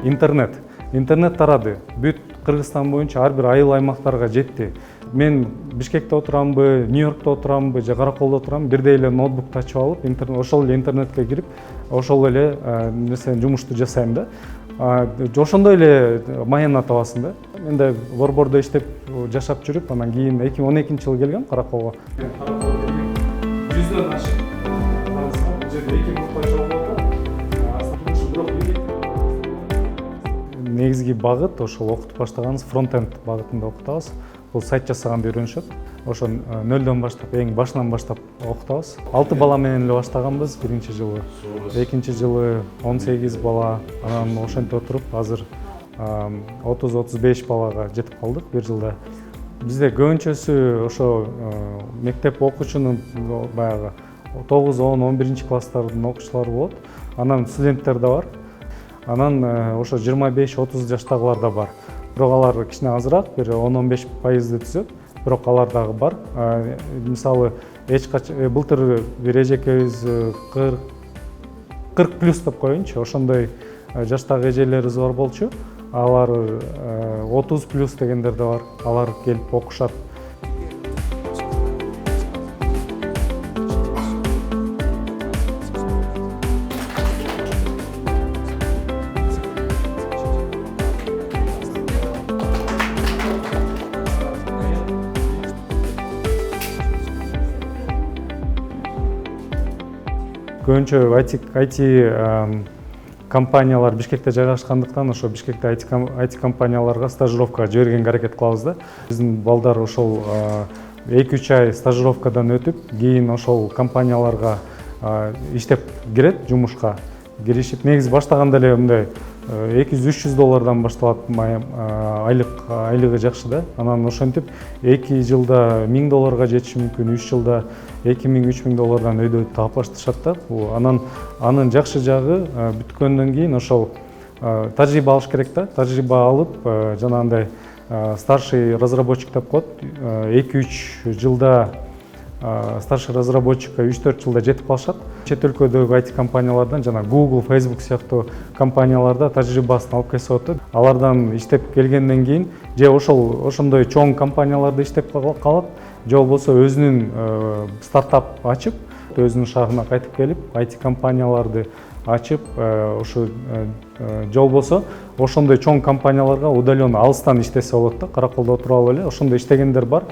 интернет тарады. Бүт Кыргызстан боюнча ар бир айыл аймактарга жетти. Мен Бишкекте отурамбы, Нью-Йоркто отурамбы, же Караколдо отурамбы, бирдей эле ноутбукту ачып алып, ошол эле интернетке кирип, ошол эле жумушту жасайм да. Ошондой эле маяна табасың да. Мен да Борбордо иштеп жашап жүрүп, анан кийин 2012-жылы келгем Караколго. Жүздөн ашык. Бул жерде 2 мурпай жол болду. Негизги багыт ошол окутуп баштаганыбыз фронт-энд багытында окутабыз. Бул сайт жасаганды үйрөнүшөт. Ошо нөлдөн баштап, эң башынан баштап окутабыз. 6 бала менен эле баштаганбыз биринчи жылы. Экинчи жылы 18 бала, анан ошентип отуруп азыр 30-35 балага жетип калдык бир жылда. Бизде көбүнчөсү ошо мектеп окуучунун баягы 9, 10, 11 класстардын окуучулары болот. Анан студенттер да бар. Анан ошо 25-30 жаштагылар да бар. Бирок алар кичине азыраак, бир 10-15% түзөт. Бирок алар дагы бар. Мисалы, былтыр бир эжекебиз 40 плюс деп коеюнчу, ошондой жаштагы эжелерибиз бар болчу. Алар 30 плюс дегендер да бар. Алар келип окушат. Көбүнчө IT компаниялар Бишкекте жайгашкандыктан, ошо Бишкекте IT компанияларга стажировкага жибергенге аракет кылабыз да. Биздин балдар ошол 2-3 ай стажировкадан өтүп, кийин ошол компанияларга иштеп кирет, жумушка киришип. Негизи баштаганда эле мындай $200-300 башталат, айлыгы жакшы да. Анан ошентип 2 жылда $1000 жетиши мүмкүн, 3 жылда $2000-3000 өйдө тапташтырышат да. Анын жакшы жагы бүткөндөн кийин ошол тажрыйба алыш керек да. Тажрыйба алып, жанагындай старший разработчик деп коет. 2-3 жылда старший разработчикка 3-4 жылда жетип калышат. Чет өлкөдөгү IT компаниялардан, жана Google, Facebook сыяктуу компанияларда тажрыйбасын алып келсе болот. Алардан иштеп келгенден кийин же ошондой чоң компанияларда иштеп калат, же болбосо өзүнүн стартап ачып, өзүнүн шаарына кайтып келип, IT компанияларды ачып, ошо же болбосо ошондой чоң компанияларга удаленно алыстан иштесе болот да. Караколдо отуруп алып эле ошондой иштегендер бар.